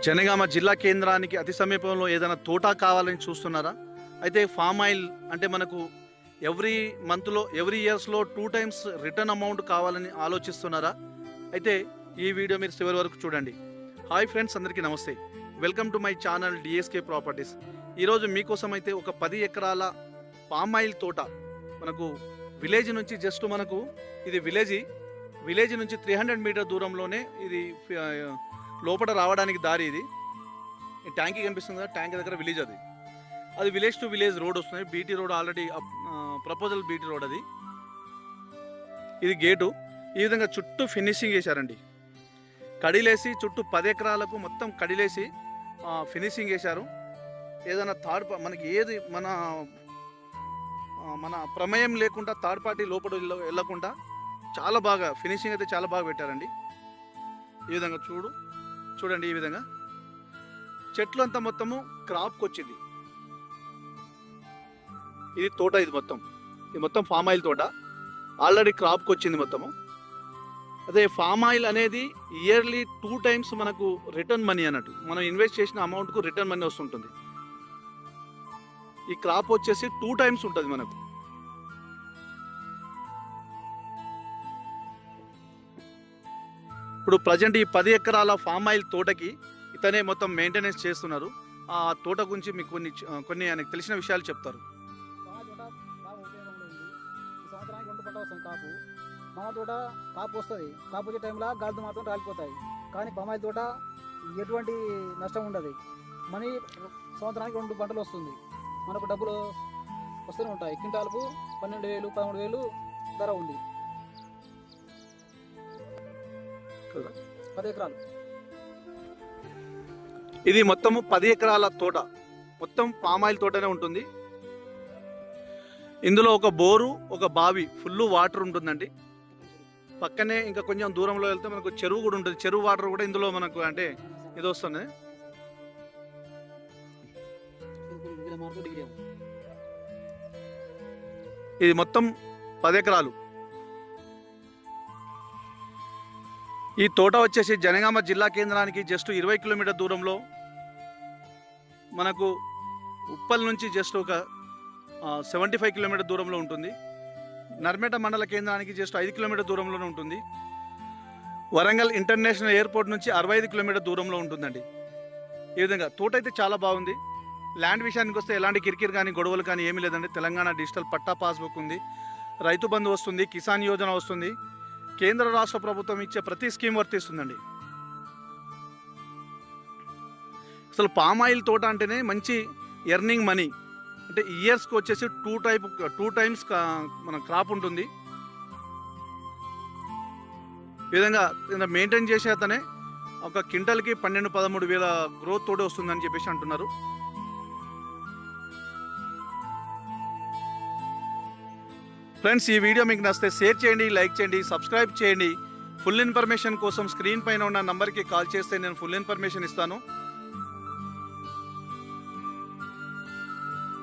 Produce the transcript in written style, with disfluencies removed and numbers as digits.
జనగామ జిల్లా కేంద్రానికి అతి సమీపంలో ఏదైనా తోట కావాలని చూస్తున్నారా? అయితే ఫామ్ ఆయిల్ అంటే మనకు ఎవ్రీ మంత్లో ఎవ్రీ ఇయర్స్లో 2 టైమ్స్ రిటర్న్ అమౌంట్ కావాలని ఆలోచిస్తున్నారా? అయితే ఈ వీడియో మీరు చివరి వరకు చూడండి. హాయ్ ఫ్రెండ్స్, అందరికీ నమస్తే. Welcome to my channel DSK properties. ఈరోజు మీకోసం అయితే ఒక 10 ఎకరాల పామ్ ఆయిల్ తోట మనకు విలేజ్ నుంచి జస్ట్ మనకు ఇది విలేజ్ నుంచి 300 మీటర్ దూరంలోనే ఇది లోపల రావడానికి దారి. ఇది ఈ ట్యాంకీ కనిపిస్తుంది కదా, ట్యాంక్ దగ్గర విలేజ్ అది విలేజ్ టు విలేజ్ రోడ్ వస్తుంది. BT road already proposal BT road అది. ఇది గేటు. ఈ విధంగా చుట్టూ ఫినిషింగ్ చేశారండి. కడిలేసి చుట్టూ 10 ఎకరాలకు మొత్తం కడిలేసి ఫినిషింగ్ చేశారు. ఏదైనా మనకి ఏది మన ప్రమేయం లేకుండా థర్డ్ పార్టీ లోపల వెళ్ళకుండా చాలా బాగా ఫినిషింగ్ అయితే చాలా బాగా పెట్టారండి. ఈ విధంగా చూడండి. ఈ విధంగా చెట్లు అంతా మొత్తము క్రాప్కి వచ్చింది. ఇది తోట, ఇది మొత్తం ఫామ్ ఆయిల్ తోట ఆల్రెడీ క్రాప్కి వచ్చింది మొత్తము. అదే ఫామ్ ఆయిల్ అనేది ఇయర్లీ 2 టైమ్స్ మనకు రిటర్న్ మనీ అన్నట్టు, మనం ఇన్వెస్ట్ చేసిన అమౌంట్కు రిటర్న్ మనీ వస్తుంటుంది. ఈ క్రాప్ వచ్చేసి 2 టైమ్స్ ఉంటుంది మనకు. ఇప్పుడు ప్రజెంట్ ఈ 10 ఎకరాల ఫామ్ ఆయిల్ తోటకి ఇతనే మొత్తం మెయింటెనెన్స్ చేస్తున్నారు. ఆ తోట గురించి మీకు కొన్ని ఆయనకు తెలిసిన విషయాలు చెప్తారు. సంవత్సరానికి 2 పంట వస్తుంది కాపు. మామ తోట కాపు వస్తుంది. కాపు వచ్చే టైంలో గాలితో మాత్రం రాలిపోతాయి. కానీ పామాయిల్ తోట ఎటువంటి నష్టం ఉండదు. మనీ సంవత్సరానికి 2 పంటలు వస్తుంది. మనకు డబ్బులు వస్తూనే ఉంటాయి. క్వింటాలకు 12,000 13,000 ధర ఉంది. 10 ఎకరాలు. ఇది మొత్తము 10 ఎకరాల తోట, మొత్తం పామ్ ఆయిల్ తోటనే ఉంటుంది. ఇందులో ఒక బోరు, ఒక బావి, ఫుల్ వాటర్ ఉంటుందండి. పక్కనే ఇంకా కొంచెం దూరంలో వెళ్తే మనకు చెరువు కూడా ఉంటుంది. చెరువు వాటర్ కూడా ఇందులో మనకు అంటే ఇది వస్తుంది. ఇది మొత్తం 10 ఎకరాలు. ఈ తోట వచ్చేసి జనగామ జిల్లా కేంద్రానికి జస్ట్ 20 కిలోమీటర్ దూరంలో, మనకు ఉప్పల్ నుంచి జస్ట్ ఒక 75 కిలోమీటర్ దూరంలో ఉంటుంది. నర్మేట మండల కేంద్రానికి జస్ట్ 5 కిలోమీటర్ దూరంలోనే ఉంటుంది. వరంగల్ ఇంటర్నేషనల్ ఎయిర్పోర్ట్ నుంచి 65 కిలోమీటర్ దూరంలో ఉంటుందండి. ఈ విధంగా తోట అయితే చాలా బాగుంది. ల్యాండ్ విషయానికి వస్తే ఎలాంటి కిరికిరి కానీ గొడవలు కానీ ఏమీ లేదండి. తెలంగాణ డిజిటల్ పట్టా పాస్బుక్ ఉంది, రైతు బంధు వస్తుంది, కిసాన్ యోజన వస్తుంది. కేంద్ర రాష్ట్ర ప్రభుత్వం ఇచ్చే ప్రతి స్కీమ్ వర్తిస్తుందండి. అసలు పామ్ ఆయిల్ తోట అంటేనే మంచి ఎర్నింగ్ మనీ. అంటే ఇయర్స్కి వచ్చేసి 2 టైమ్స్ మన క్రాప్ ఉంటుంది. ఈ విధంగా మెయింటైన్ చేసే అతనే ఒక క్వింటల్కి 12-13 వేల గ్రోత్ తోటి వస్తుందని చెప్పేసి అంటున్నారు. ఫ్రెండ్స్, ఈ వీడియో మీకు నచ్చితే షేర్ చేయండి, లైక్ చేయండి, సబ్స్క్రైబ్ చేయండి. ఫుల్ ఇన్ఫర్మేషన్ కోసం స్క్రీన్ పైన ఉన్న నంబర్కి కాల్ చేస్తే నేను ఫుల్ ఇన్ఫర్మేషన్ ఇస్తాను.